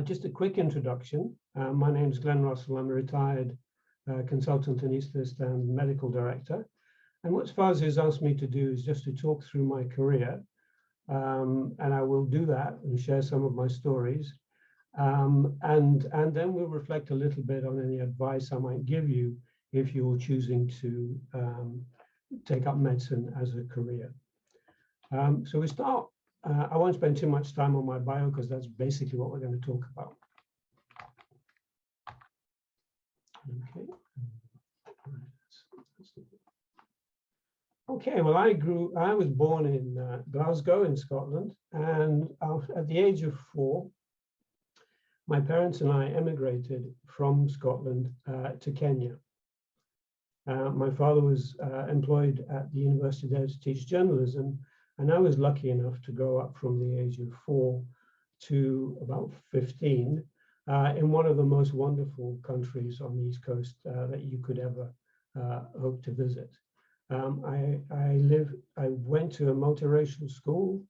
Just a quick introduction. My name is Glenn Russell. I'm a retired consultant anaesthetist and medical director. And what Sfazi has asked me to do is just to talk through my career. And I will do that and share some of my stories. And then we'll reflect a little bit on any advice I might give you if you're choosing to take up medicine as a career. So we start. I won't spend too much time on my bio because that's basically what we're going to talk about. Okay. Okay, well, I was born in Glasgow in Scotland, and at the age of 4, my parents and I emigrated from Scotland to Kenya. My father was employed at the university there to teach journalism, and I was lucky enough to grow up from the age of 4 to about 15 in one of the most wonderful countries on the East Coast that you could ever hope to visit. I went to a multiracial school.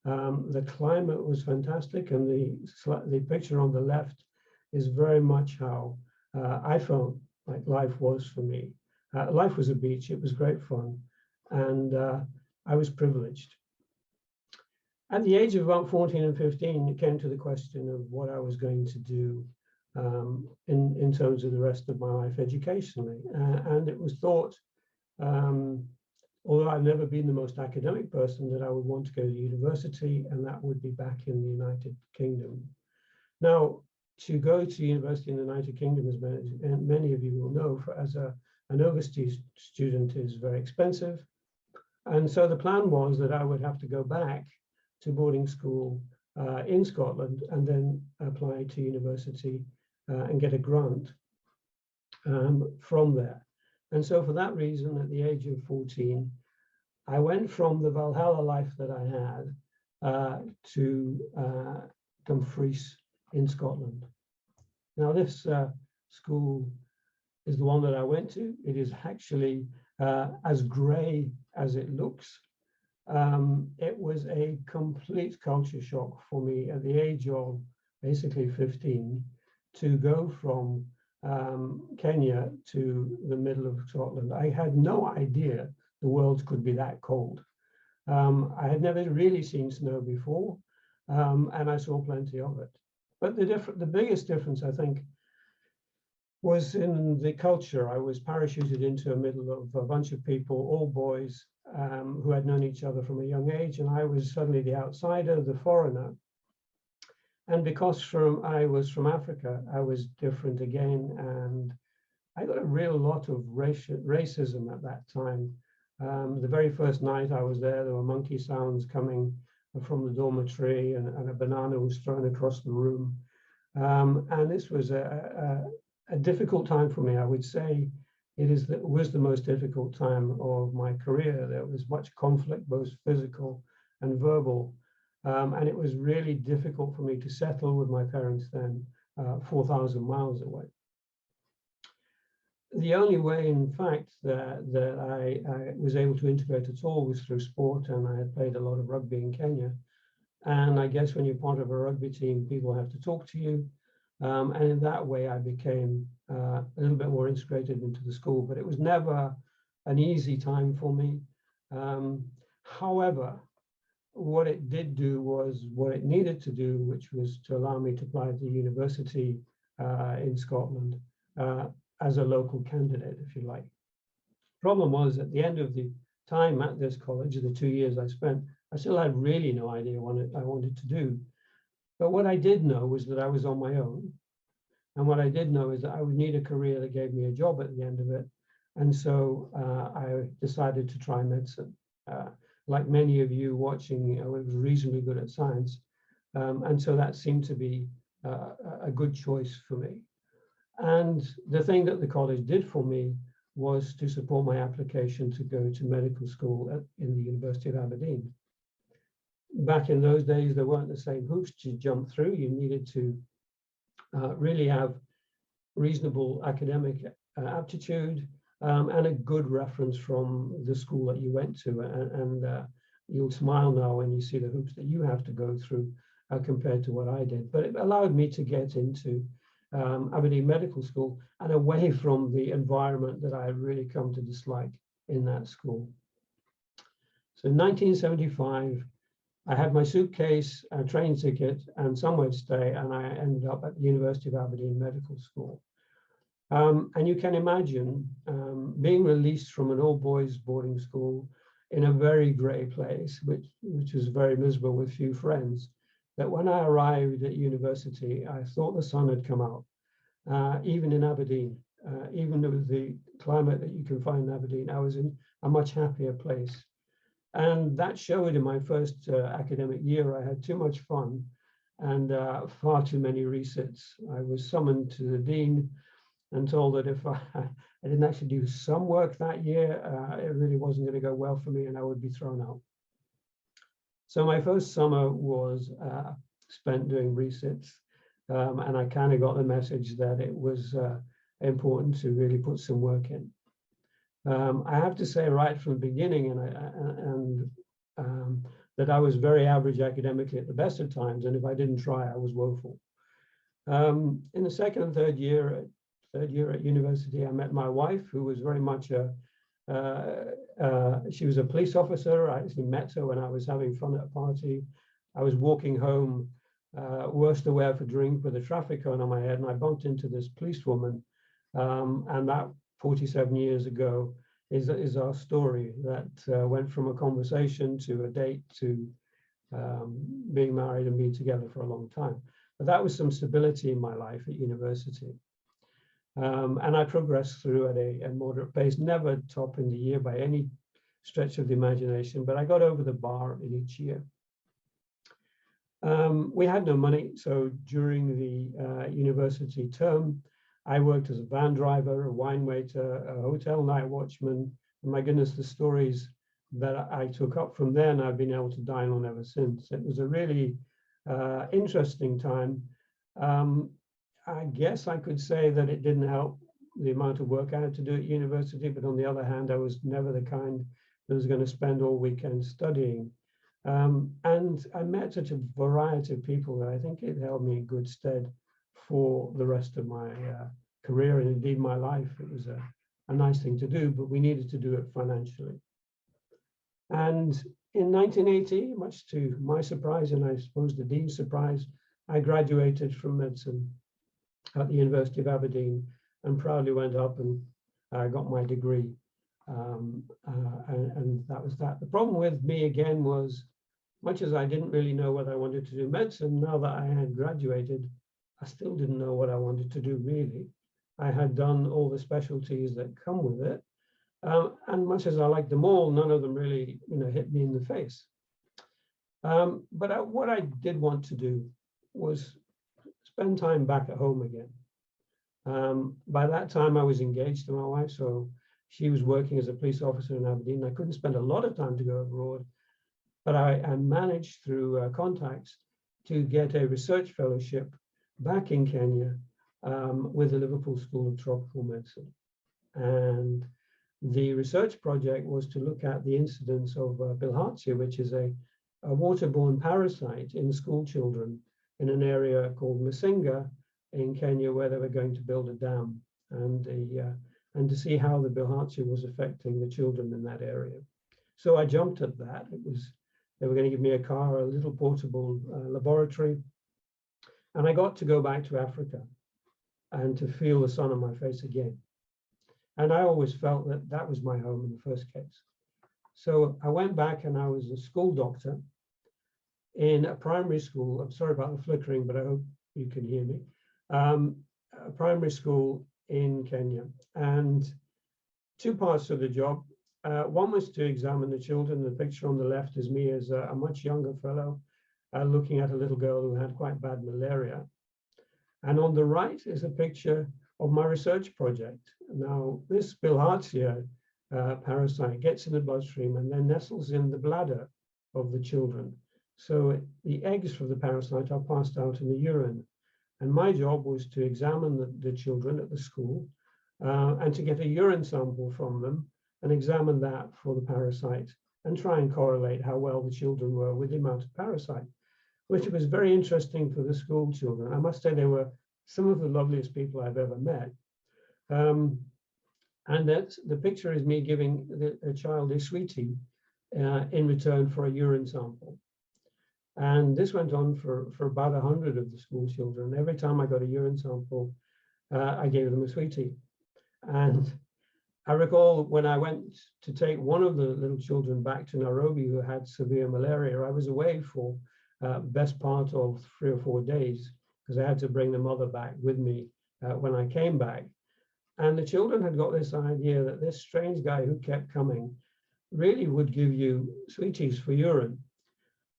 The climate was fantastic, and the picture on the left is very much how I felt like life was for me. Life was a beach. It was great fun, and I was privileged. At the age of about 14 and 15, it came to the question of what I was going to do in terms of the rest of my life educationally. And it was thought, although I've never been the most academic person, that I would want to go to university, and that would be back in the United Kingdom. Now, to go to university in the United Kingdom, as many of you will know, as an overseas student is very expensive. And so the plan was that I would have to go back to boarding school in Scotland and then apply to university and get a grant from there. And so for that reason, at the age of 14, I went from the Valhalla life that I had to Dumfries in Scotland. Now this school is the one that I went to. It is actually as grey as it looks. It was a complete culture shock for me at the age of basically 15 to go from Kenya to the middle of Scotland. I had no idea the world could be that cold. I had never really seen snow before, and I saw plenty of it. But the biggest difference, I think, was in the culture. I was parachuted into the middle of a bunch of people, all boys, who had known each other from a young age, and I was suddenly the outsider, the foreigner. And because I was from Africa, I was different again, and I got a real lot of racism at that time. The very first night I was there were monkey sounds coming from the dormitory, and a banana was thrown across the room. And this was a difficult time for me. I would say it was the most difficult time of my career. There was much conflict, both physical and verbal. And it was really difficult for me to settle with my parents then, 4,000 miles away. The only way, in fact, that I was able to integrate at all was through sport, and I had played a lot of rugby in Kenya. And I guess when you're part of a rugby team, people have to talk to you. And in that way, I became a little bit more integrated into the school, but it was never an easy time for me. However, what it did do was what it needed to do, which was to allow me to apply to the university in Scotland as a local candidate, if you like. Problem was, at the end of the time at this college, the 2 years I spent, I still had really no idea what I wanted to do. But what I did know was that I was on my own. And what I did know is that I would need a career that gave me a job at the end of it. And so I decided to try medicine. Like many of you watching, I was reasonably good at science. And so that seemed to be a good choice for me. And the thing that the college did for me was to support my application to go to medical school in the University of Aberdeen. Back in those days, there weren't the same hoops to jump through. You needed to really have reasonable academic aptitude and a good reference from the school that you went to. And you'll smile now when you see the hoops that you have to go through compared to what I did. But it allowed me to get into Aberdeen Medical School and away from the environment that I had really come to dislike in that school. So in 1975, I had my suitcase, a train ticket, and somewhere to stay, and I ended up at the University of Aberdeen Medical School. And you can imagine being released from an all-boys boarding school in a very grey place, which was very miserable with few friends, that when I arrived at university, I thought the sun had come out, even in Aberdeen. Even with the climate that you can find in Aberdeen, I was in a much happier place. And that showed in my first academic year. I had too much fun and far too many resits. I was summoned to the dean and told that if I didn't actually do some work that year, it really wasn't going to go well for me and I would be thrown out. So my first summer was spent doing resits, and I kind of got the message that it was important to really put some work in. I have to say right from the beginning, that I was very average academically at the best of times, and if I didn't try, I was woeful. In the second and third year at university, I met my wife, who was very much she was a police officer. I actually met her when I was having fun at a party. I was walking home, worst aware of a drink with a traffic cone on my head, and I bumped into this policewoman, and that 47 years ago is our story that went from a conversation to a date to being married and being together for a long time. But that was some stability in my life at university. And I progressed through at a moderate pace, never top in the year by any stretch of the imagination, but I got over the bar in each year. We had no money, so during the university term, I worked as a van driver, a wine waiter, a hotel night watchman. And my goodness, the stories that I took up from there, and I've been able to dine on ever since. It was a really interesting time. I guess I could say that it didn't help the amount of work I had to do at university, but on the other hand, I was never the kind that was going to spend all weekend studying. And I met such a variety of people that I think it held me in good stead for the rest of my career and indeed my life. It was a nice thing to do, but we needed to do it financially. And in 1980, much to my surprise, and I suppose the dean's surprise, I graduated from medicine at the University of Aberdeen and proudly went up and got my degree. And that was that. The problem with me again was, much as I didn't really know what I wanted to do medicine, now that I had graduated, I still didn't know what I wanted to do really. I had done all the specialties that come with it. And much as I liked them all, none of them really, hit me in the face. But what I did want to do was spend time back at home again. By that time, I was engaged to my wife, so she was working as a police officer in Aberdeen. I couldn't spend a lot of time to go abroad, but I managed through contacts to get a research fellowship back in Kenya with the Liverpool School of Tropical Medicine. And the research project was to look at the incidence of bilharzia, which is a waterborne parasite in school children in an area called Masinga in Kenya, where they were going to build a dam, and to see how the bilharzia was affecting the children in that area. So I jumped at that. They were going to give me a car, a little portable laboratory, and I got to go back to Africa and to feel the sun on my face again. And I always felt that that was my home in the first case. So I went back and I was a school doctor in a primary school. I'm sorry about the flickering, but I hope you can hear me. A primary school in Kenya. And two parts of the job. One was to examine the children. The picture on the left is me as a much younger fellow looking at a little girl who had quite bad malaria. And on the right is a picture of my research project. Now, this bilharzia parasite gets in the bloodstream and then nestles in the bladder of the children. So the eggs from the parasite are passed out in the urine. And my job was to examine the children at the school and to get a urine sample from them and examine that for the parasite and try and correlate how well the children were with the amount of parasite. which was very interesting for the school children. I must say they were some of the loveliest people I've ever met. And that's, the picture is me giving a child a sweetie in return for a urine sample. And this went on for about 100 of the school children. Every time I got a urine sample, I gave them a sweetie. And I recall when I went to take one of the little children back to Nairobi who had severe malaria, I was away for best part of 3 or 4 days because I had to bring the mother back with me when I came back. And the children had got this idea that this strange guy who kept coming really would give you sweeties for urine.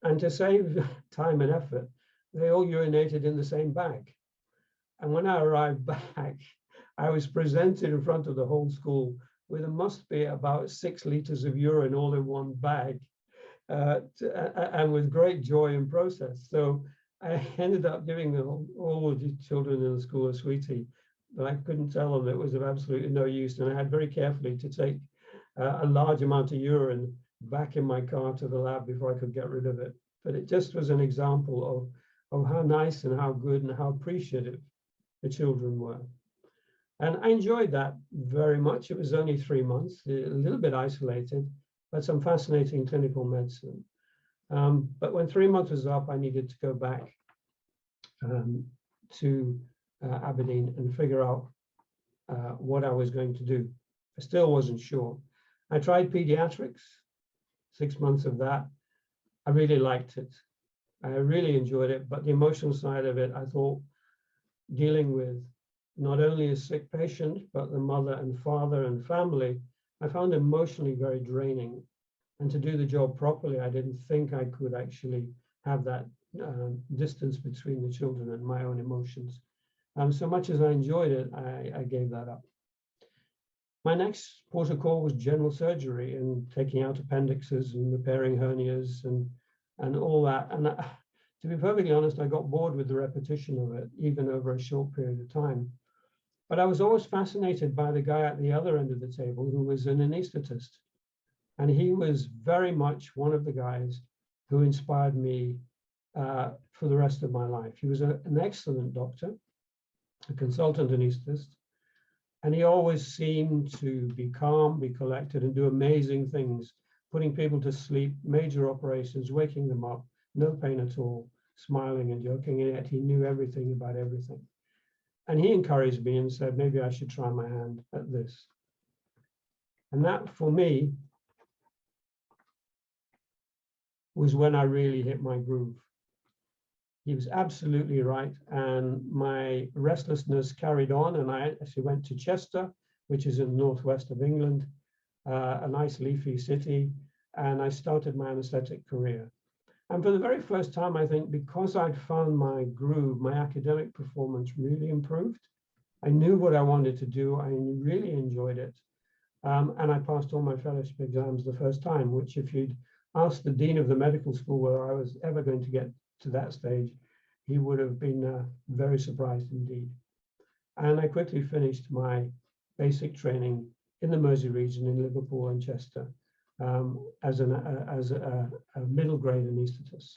And to save time and effort, they all urinated in the same bag. And when I arrived back, I was presented in front of the whole school with there must be about 6 liters of urine all in one bag, and with great joy and process. So I ended up giving all of the children in the school a sweetie, but I couldn't tell them that it was of absolutely no use. And I had very carefully to take a large amount of urine back in my car to the lab before I could get rid of it. But it just was an example of how nice and how good and how appreciative the children were. And I enjoyed that very much. It was only 3 months, a little bit isolated, but some fascinating clinical medicine. But when 3 months was up, I needed to go back to Aberdeen and figure out what I was going to do. I still wasn't sure. I tried pediatrics, 6 months of that. I really liked it. I really enjoyed it, but the emotional side of it, I thought dealing with not only a sick patient, but the mother and father and family, I found emotionally very draining. And to do the job properly, I didn't think I could actually have that distance between the children and my own emotions. So much as I enjoyed it, I gave that up. My next port of call was general surgery and taking out appendixes and repairing hernias and all that. And to be perfectly honest, I got bored with the repetition of it, even over a short period of time. But I was always fascinated by the guy at the other end of the table who was an anaesthetist. And he was very much one of the guys who inspired me for the rest of my life. He was an excellent doctor, a consultant anaesthetist, and he always seemed to be calm, be collected, and do amazing things, putting people to sleep, major operations, waking them up, no pain at all, smiling and joking, and yet he knew everything about everything. And he encouraged me and said, maybe I should try my hand at this. And that, for me, was when I really hit my groove. He was absolutely right. And my restlessness carried on. And I actually went to Chester, which is in the northwest of England, a nice leafy city. And I started my anesthetic career. And for the very first time, I think, because I'd found my groove, my academic performance really improved. I knew what I wanted to do. I really enjoyed it. And I passed all my fellowship exams the first time, which if you'd asked the dean of the medical school whether I was ever going to get to that stage, he would have been very surprised indeed. And I quickly finished my basic training in the Mersey region in Liverpool and Chester as a middle grade anaesthetist.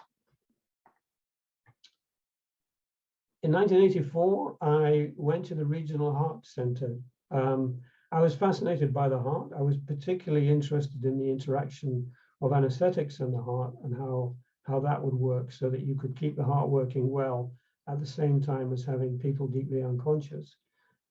In 1984, I went to the Regional Heart Centre. I was fascinated by the heart. I was particularly interested in the interaction of anesthetics and the heart and how that would work so that you could keep the heart working well at the same time as having people deeply unconscious.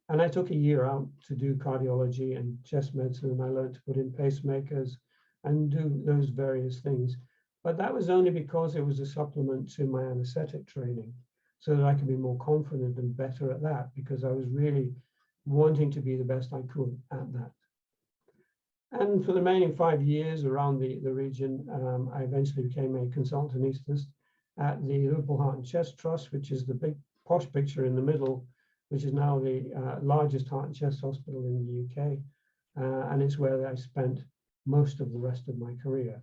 And I took a year out to do cardiology and chest medicine, and I learned to put in pacemakers and do those various things. But that was only because it was a supplement to my anesthetic training so that I could be more confident and better at that, because I was really wanting to be the best I could at that. And for the remaining 5 years around the region, I eventually became a consultant anaesthetist at the Liverpool Heart and Chest Trust, which is the big posh picture in the middle, which is now the largest heart and chest hospital in the UK. And it's where I spent most of the rest of my career.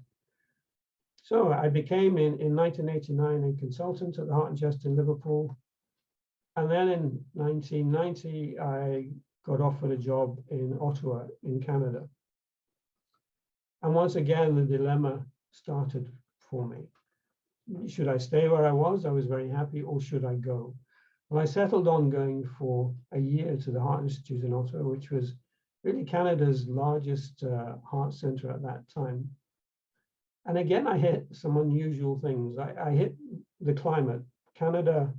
So I became, in 1989, a consultant at the Heart and Chest in Liverpool. And then in 1990, I got offered a job in Ottawa in Canada. And once again, the dilemma started for me. should I stay where I was? I was very happy, or should I go? Well, I settled on going for a year to the Heart Institute in Ottawa, which was really Canada's largest heart center at that time. And again, I hit some unusual things. I hit the climate. Canada,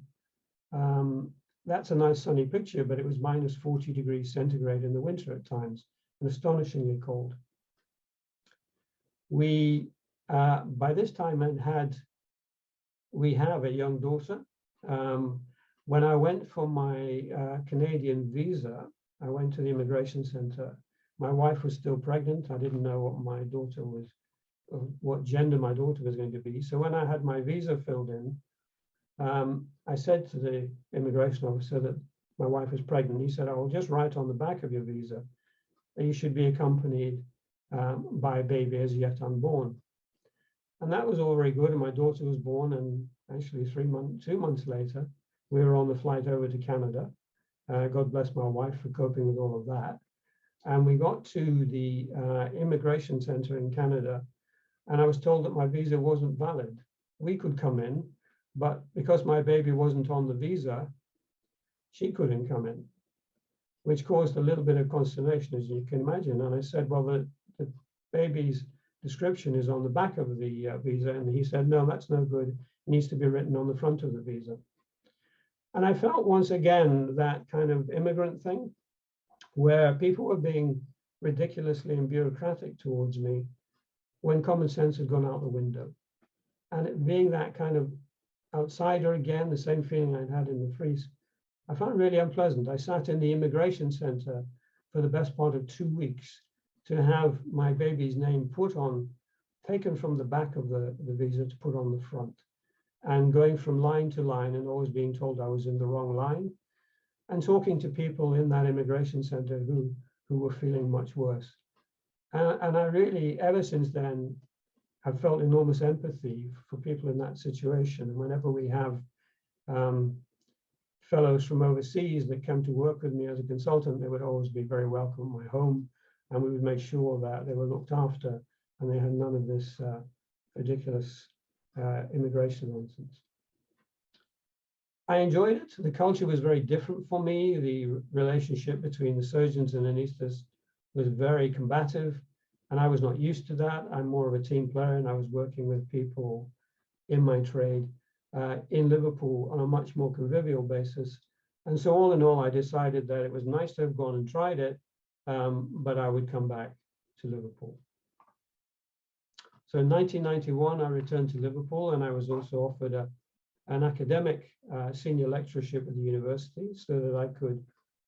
that's a nice sunny picture, but it was minus 40 degrees centigrade in the winter at times, and astonishingly cold. We, by this time, we have a young daughter. When I went for my Canadian visa, I went to the immigration center. My wife was still pregnant. I didn't know what my daughter was, what gender my daughter was going to be. So when I had my visa filled in, I said to the immigration officer that my wife was pregnant. He said, "I will just write on the back of your visa that you should be accompanied by a baby as yet unborn." And that was all very good. And my daughter was born, and actually 2 months later, we were on the flight over to Canada. God bless my wife for coping with all of that. And we got to the immigration center in Canada, and I was told that my visa wasn't valid. We could come in, but because my baby wasn't on the visa, she couldn't come in, which caused a little bit of consternation, as you can imagine. And I said, "Well, the baby's description is on the back of the visa." And he said, "No, that's no good. It needs to be written on the front of the visa." And I felt once again that kind of immigrant thing, where people were being ridiculously and bureaucratic towards me when common sense had gone out the window. And it being that kind of outsider again, the same feeling I'd had in the freeze, I found really unpleasant. I sat in the immigration center for the best part of 2 weeks to have my baby's name taken from the back of the visa to put on the front, and going from line to line and always being told I was in the wrong line, and talking to people in that immigration center who were feeling much worse. And I really, ever since then, have felt enormous empathy for people in that situation. And whenever we have fellows from overseas that come to work with me as a consultant, they would always be very welcome in my home, and we would make sure that they were looked after and they had none of this ridiculous immigration nonsense. I enjoyed it. The culture was very different for me. The relationship between the surgeons and anesthetists was very combative, and I was not used to that. I'm more of a team player, and I was working with people in my trade in Liverpool on a much more convivial basis. And so all in all, I decided that it was nice to have gone and tried it, but I would come back to Liverpool. So in 1991, I returned to Liverpool, and I was also offered an academic senior lectureship at the university so that I could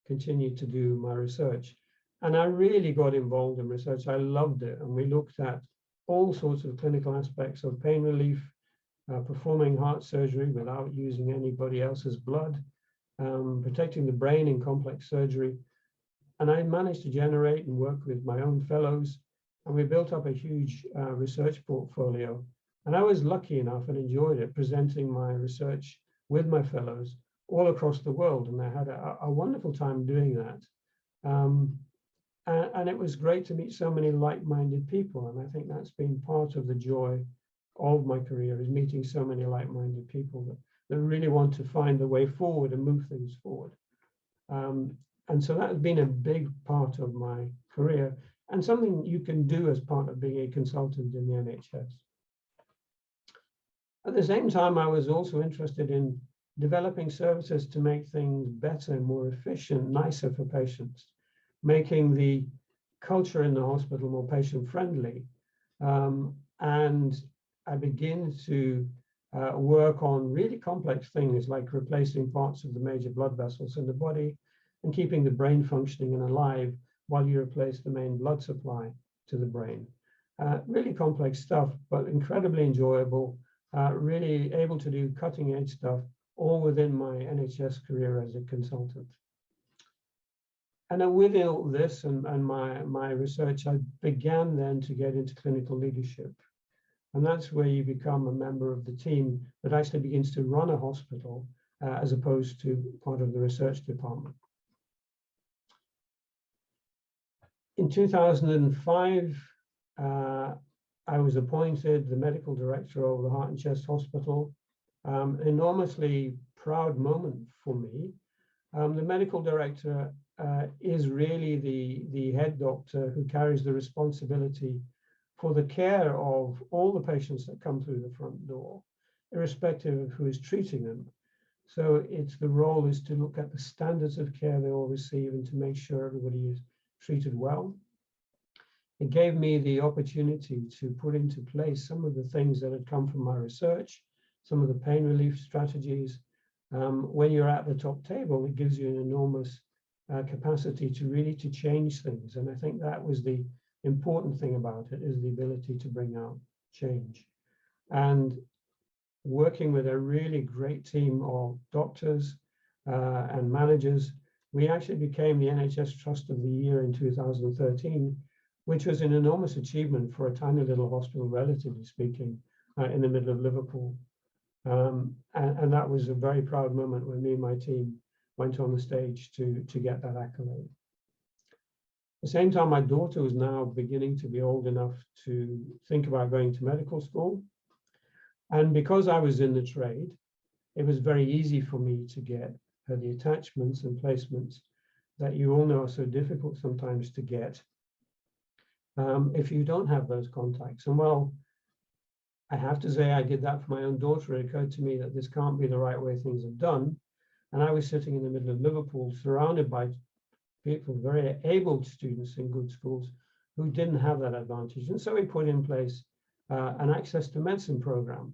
continue to do my research. And I really got involved in research. I loved it. And we looked at all sorts of clinical aspects of pain relief, performing heart surgery without using anybody else's blood, protecting the brain in complex surgery. And I managed to generate and work with my own fellows, and we built up a huge research portfolio. And I was lucky enough and enjoyed it, presenting my research with my fellows all across the world. And I had a wonderful time doing that. And it was great to meet so many like-minded people. And I think that's been part of the joy of my career, is meeting so many like-minded people that really want to find the way forward and move things forward. And so that has been a big part of my career, and something you can do as part of being a consultant in the NHS. At the same time, I was also interested in developing services to make things better, more efficient, nicer for patients, making the culture in the hospital more patient-friendly. And I began to work on really complex things like replacing parts of the major blood vessels in the body and keeping the brain functioning and alive while you replace the main blood supply to the brain. Really complex stuff, but incredibly enjoyable, really able to do cutting-edge stuff, all within my NHS career as a consultant. And with all this and my research, I began then to get into clinical leadership. And that's where you become a member of the team that actually begins to run a hospital as opposed to part of the research department. In 2005, I was appointed the medical director of the Heart and Chest Hospital. Enormously proud moment for me. The medical director is really the head doctor who carries the responsibility for the care of all the patients that come through the front door, irrespective of who is treating them. So the role is to look at the standards of care they all receive and to make sure everybody is treated well. It gave me the opportunity to put into place some of the things that had come from my research, some of the pain relief strategies. When you're at the top table, it gives you an enormous capacity to really change things. And I think that was the important thing about it, is the ability to bring out change. And working with a really great team of doctors and managers, we actually became the NHS Trust of the Year in 2013, which was an enormous achievement for a tiny little hospital, relatively speaking, in the middle of Liverpool. And that was a very proud moment when me and my team went on the stage to get that accolade. At the same time, my daughter was now beginning to be old enough to think about going to medical school. And because I was in the trade, it was very easy for me to get her the attachments and placements that you all know are so difficult sometimes to get if you don't have those contacts. And well, I have to say I did that for my own daughter. It occurred to me that this can't be the right way things are done. And I was sitting in the middle of Liverpool, surrounded by people, very able students in good schools who didn't have that advantage. And so we put in place an access to medicine program.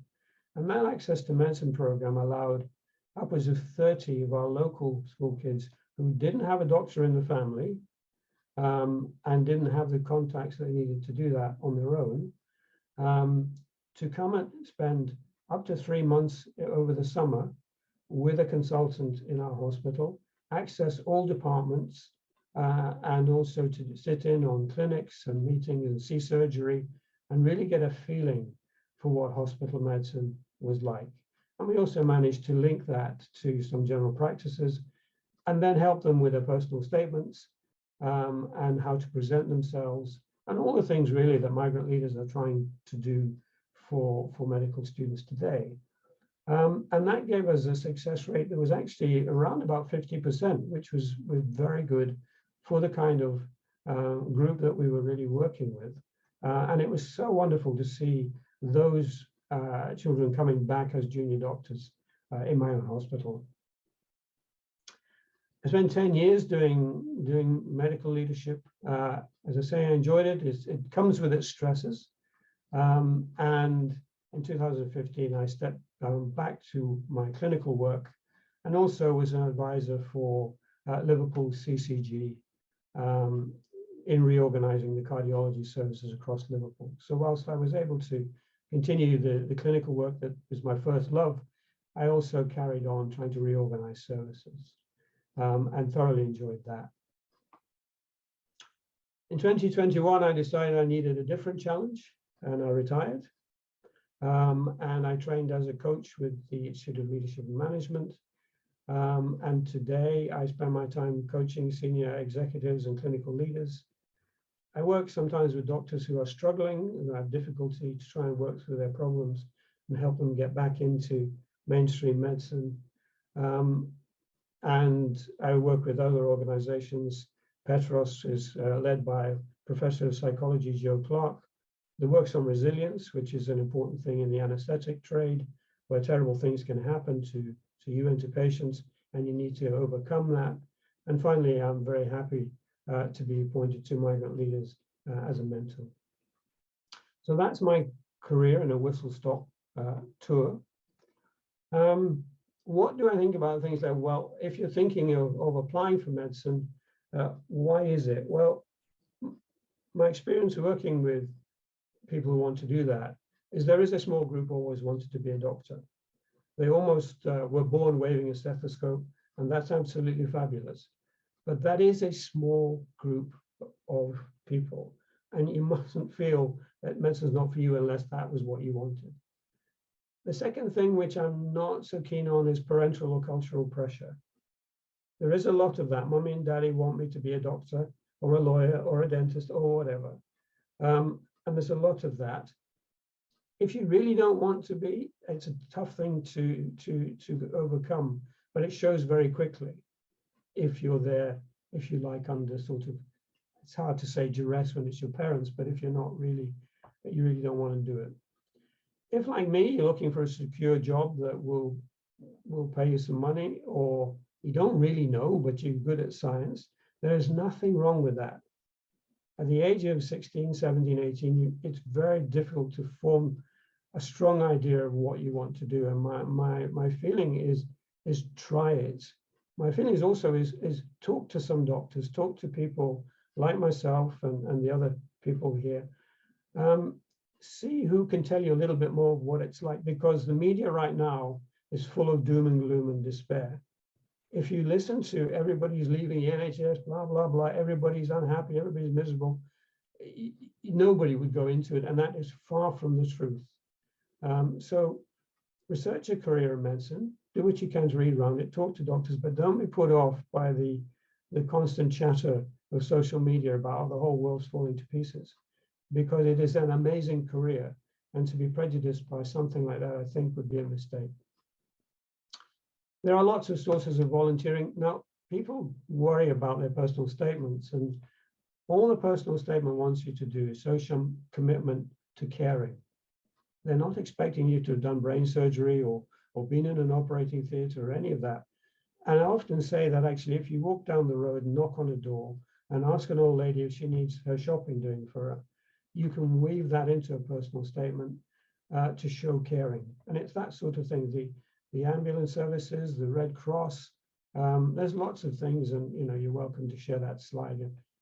And that access to medicine program allowed upwards of 30 of our local school kids who didn't have a doctor in the family and didn't have the contacts they needed to do that on their own, to come and spend up to 3 months over the summer with a consultant in our hospital, access all departments, and also to sit in on clinics and meetings and see surgery and really get a feeling for what hospital medicine was like. And we also managed to link that to some general practices and then help them with their personal statements and how to present themselves and all the things really that migrant leaders are trying to do for medical students today. And that gave us a success rate that was actually around about 50%, which was very good for the kind of group that we were really working with. And it was so wonderful to see those children coming back as junior doctors in my own hospital. I spent 10 years doing medical leadership. As I say, I enjoyed it. It comes with its stresses. And in 2015, I stepped back to my clinical work and also was an advisor for Liverpool CCG in reorganizing the cardiology services across Liverpool. So whilst I was able to continue the clinical work that was my first love, I also carried on trying to reorganize services and thoroughly enjoyed that. In 2021, I decided I needed a different challenge and I retired. And I trained as a coach with the Institute of Leadership and Management. And today I spend my time coaching senior executives and clinical leaders. I work sometimes with doctors who are struggling and have difficulty to try and work through their problems and help them get back into mainstream medicine. And I work with other organizations. Petros is led by Professor of Psychology Joe Clark, that works on resilience, which is an important thing in the anesthetic trade, where terrible things can happen to you and to patients, and you need to overcome that. And finally, I'm very happy to be appointed to Migrant Leaders as a mentor. So that's my career in a whistle-stop tour. What do I think about things like, well, if you're thinking of applying for medicine, why is it? Well, my experience working with people who want to do that is there is a small group who always wanted to be a doctor. They almost were born waving a stethoscope, and that's absolutely fabulous. But that is a small group of people, and you mustn't feel that medicine is not for you unless that was what you wanted. The second thing, which I'm not so keen on, is parental or cultural pressure. There is a lot of that. Mommy and daddy want me to be a doctor or a lawyer or a dentist or whatever. and there's a lot of that. If you really don't want to be, it's a tough thing to overcome, but it shows very quickly if you're there, if you like, under sort of, it's hard to say duress when it's your parents, but if you're not really, you really don't want to do it. If, like me, you're looking for a secure job that will pay you some money, or you don't really know, but you're good at science, there's nothing wrong with that. At the age of 16, 17, 18, it's very difficult to form a strong idea of what you want to do. And my feeling is try it. My feeling is also is talk to some doctors, talk to people like myself and the other people here. See who can tell you a little bit more of what it's like, because the media right now is full of doom and gloom and despair. If you listen to everybody's leaving the NHS, blah, blah, blah, everybody's unhappy, everybody's miserable, nobody would go into it, and that is far from the truth. So research a career in medicine, do what you can to read around it, talk to doctors, but don't be put off by the constant chatter of social media about how the whole world's falling to pieces, because it is an amazing career, and to be prejudiced by something like that, I think, would be a mistake. There are lots of sources of volunteering. Now, people worry about their personal statements, and all the personal statement wants you to do is show some commitment to caring. They're not expecting you to have done brain surgery or been in an operating theatre or any of that. And I often say that actually, if you walk down the road and knock on a door and ask an old lady if she needs her shopping doing for her, you can weave that into a personal statement to show caring. And it's that sort of thing. The ambulance services, the Red Cross, there's lots of things, and you're welcome to share that slide,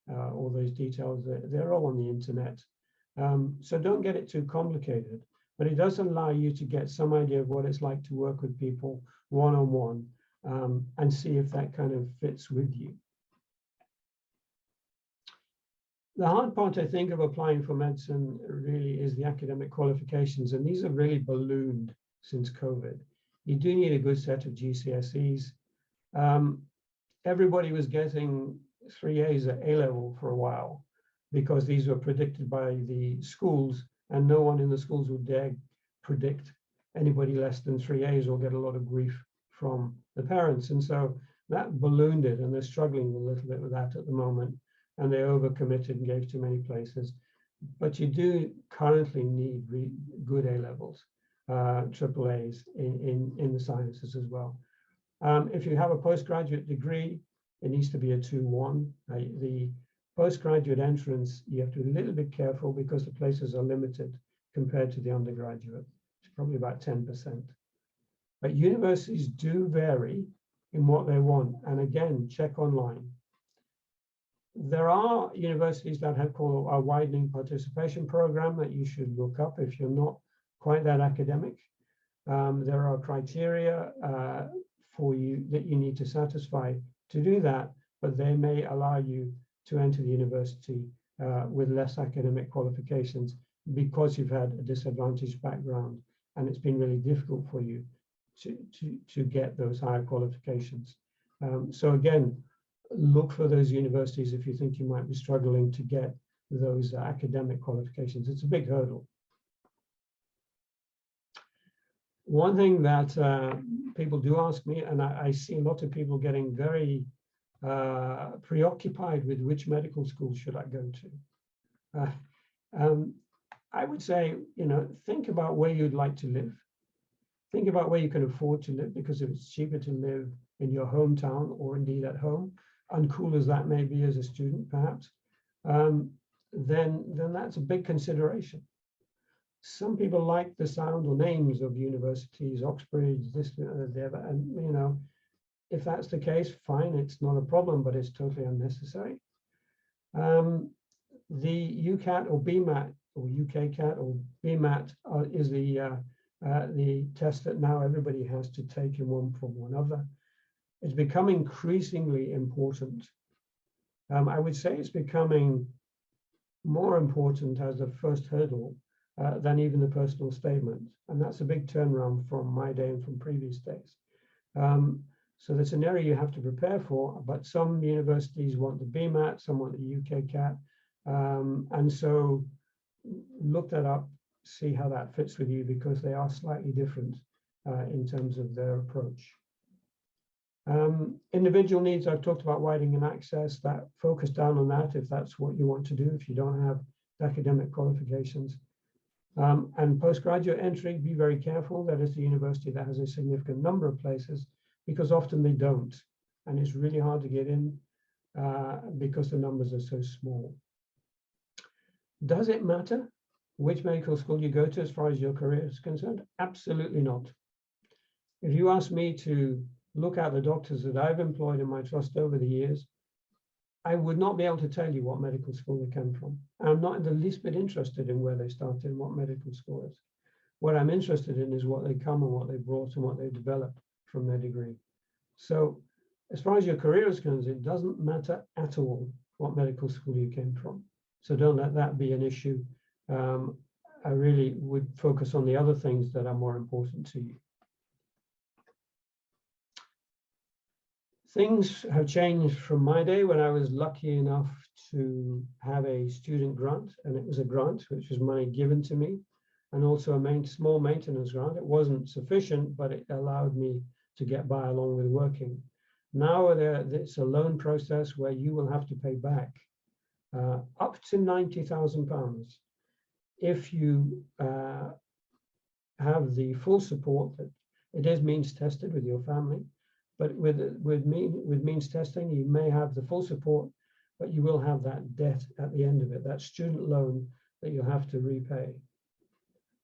all those details. They're all on the internet. So don't get it too complicated, but it does allow you to get some idea of what it's like to work with people one-on-one, and see if that kind of fits with you. The hard part, I think, of applying for medicine really is the academic qualifications, and these have really ballooned since COVID. You do need a good set of GCSEs. Everybody was getting 3 A's at A-level for a while because these were predicted by the schools, and no one in the schools would dare predict anybody less than 3 A's or get a lot of grief from the parents. And so that ballooned it, and they're struggling a little bit with that at the moment, and they overcommitted and gave too many places. But you do currently need good A-levels. Triple A's in the sciences as well. If you have a postgraduate degree, it needs to be a 2-1. The postgraduate entrance, you have to be a little bit careful because the places are limited compared to the undergraduate. It's probably about 10%. But universities do vary in what they want. And again, check online. There are universities that have called a widening participation program that you should look up if you're not quite that academic. There are criteria for you that you need to satisfy to do that, but they may allow you to enter the university with less academic qualifications because you've had a disadvantaged background and it's been really difficult for you to get those higher qualifications. So again, look for those universities if you think you might be struggling to get those academic qualifications. It's a big hurdle. One thing that people do ask me, and I see a lot of people getting very preoccupied with which medical school should I go to. I would say, think about where you'd like to live. Think about where you can afford to live, because if it's cheaper to live in your hometown or indeed at home, uncool as that may be as a student, perhaps, then that's a big consideration. Some people like the sound or names of universities, Oxbridge, this, the other, and if that's the case, fine, it's not a problem, but it's totally unnecessary. The UCAT or BMAT or UKCAT or BMAT is the test that now everybody has to take in one form or another. It's becoming increasingly important. I would say it's becoming more important as a first hurdle than even the personal statement. And that's a big turnaround from my day and from previous days. So that's an area you have to prepare for, but some universities want the BMAT, some want the UKCAT. And so look that up, see how that fits with you, because they are slightly different in terms of their approach. Individual needs, I've talked about widening and access, that focus down on that if that's what you want to do, if you don't have academic qualifications. And postgraduate entry, be very careful. That is the university that has a significant number of places, because often they don't. And it's really hard to get in because the numbers are so small. Does it matter which medical school you go to as far as your career is concerned? Absolutely not. If you ask me to look at the doctors that I've employed in my trust over the years, I would not be able to tell you what medical school they came from. I'm not in the least bit interested in where they started and what medical school is. What I'm interested in is what they come and what they brought and what they developed from their degree. So as far as your career is concerned, it doesn't matter at all what medical school you came from. So don't let that be an issue. I really would focus on the other things that are more important to you. Things have changed from my day when I was lucky enough to have a student grant, and it was a grant which was money given to me, and also a small maintenance grant. It wasn't sufficient, but it allowed me to get by along with working. Now it's a loan process where you will have to pay back up to £90,000 if you have the full support. That it is means tested with your family. But with means testing, you may have the full support, but you will have that debt at the end of it, that student loan that you have to repay.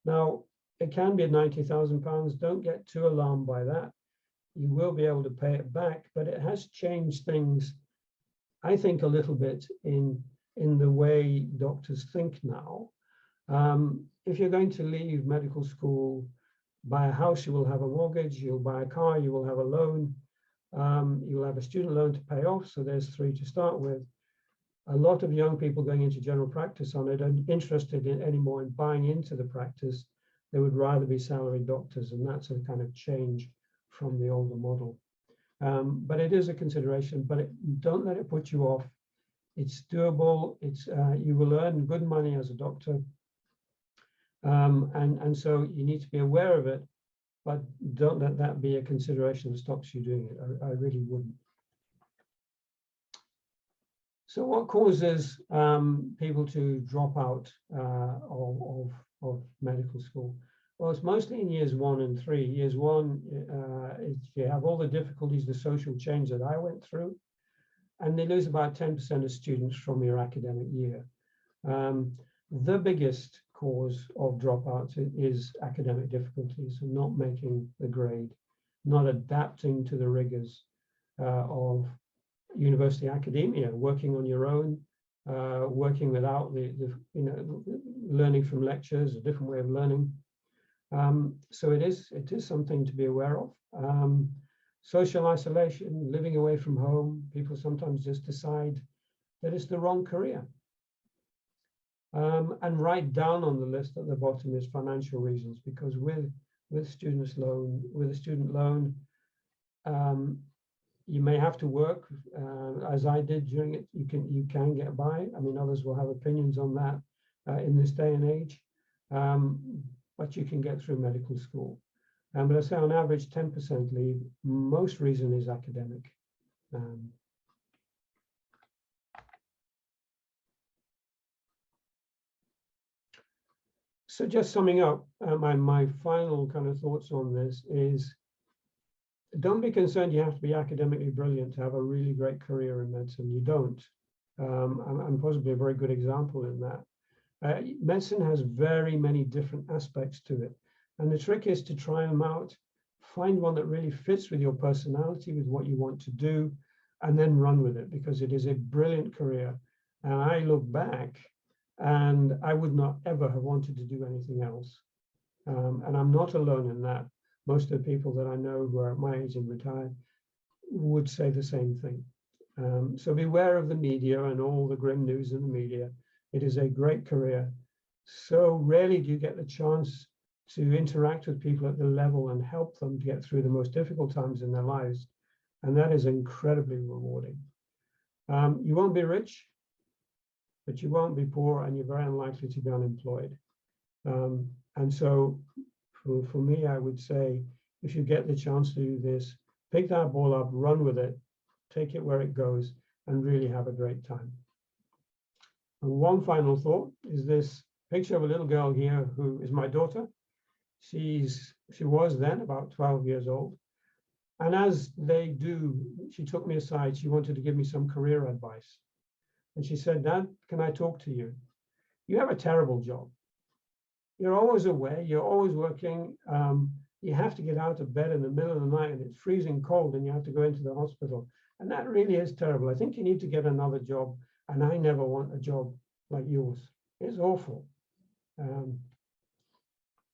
Now, it can be £90,000. Don't get too alarmed by that. You will be able to pay it back, but it has changed things, I think, a little bit in the way doctors think now. If you're going to leave medical school, buy a house, you will have a mortgage, you'll buy a car, you will have a loan, you will have a student loan to pay off, so there's 3 to start with. A lot of young people going into general practice aren't interested in anymore in buying into the practice. They would rather be salaried doctors, and that's a kind of change from the older model. But it is a consideration, but don't let it put you off. It's doable, you will earn good money as a doctor, and so you need to be aware of it, but don't let that be a consideration that stops you doing it. I really wouldn't. So what causes people to drop out of medical school? Well, it's mostly in years 1 and 3. Years 1, you have all the difficulties, the social change that I went through, and they lose about 10% of students from your academic year. The biggest cause of dropouts is academic difficulties and not making the grade, not adapting to the rigors of university academia, working on your own, working without learning from lectures, a different way of learning. So it is something to be aware of. Social isolation, living away from home, people sometimes just decide that it's the wrong career. And right down on the list at the bottom is financial reasons, because with a student loan, you may have to work, as I did during it. You can get by. I mean, others will have opinions on that in this day and age, but you can get through medical school. But I say on average 10% leave. Most reason is academic. So just summing up, my final kind of thoughts on this is, don't be concerned you have to be academically brilliant to have a really great career in medicine. You don't. I'm possibly a very good example in that. Medicine has very many different aspects to it. And the trick is to try them out, find one that really fits with your personality, with what you want to do, and then run with it, because it is a brilliant career. And I look back and I would not ever have wanted to do anything else. And I'm not alone in that. Most of the people that I know who are at my age and retired would say the same thing. So beware of the media and all the grim news in the media. It is a great career. So rarely do you get the chance to interact with people at the level and help them to get through the most difficult times in their lives. And that is incredibly rewarding. You won't be rich. but you won't be poor and you're very unlikely to be unemployed. And so for me, I would say, if you get the chance to do this, pick that ball up, run with it, take it where it goes, and really have a great time. And one final thought is this picture of a little girl here who is my daughter. She was then about 12 years old. And as they do, she took me aside. She wanted to give me some career advice. And she said, "Dad, can I talk to you? You have a terrible job. You're always away. You're always working. You have to get out of bed in the middle of the night and it's freezing cold and you have to go into the hospital. And that really is terrible. I think you need to get another job. And I never want a job like yours. It's awful."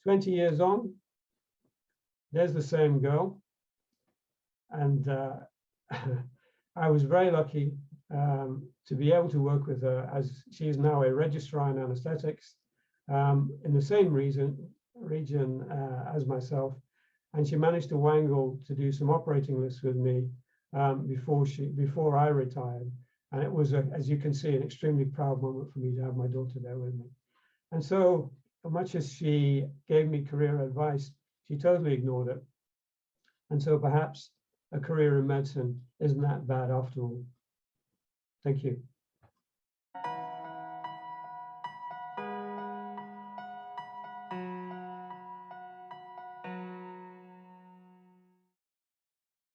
20 years on, there's the same girl. And I was very lucky to be able to work with her, as she is now a registrar in anesthetics in the same region as myself. And she managed to wangle to do some operating lists with me before I retired. And it was, as you can see, an extremely proud moment for me to have my daughter there with me. And so much as she gave me career advice, she totally ignored it. And so perhaps a career in medicine isn't that bad after all. Thank you.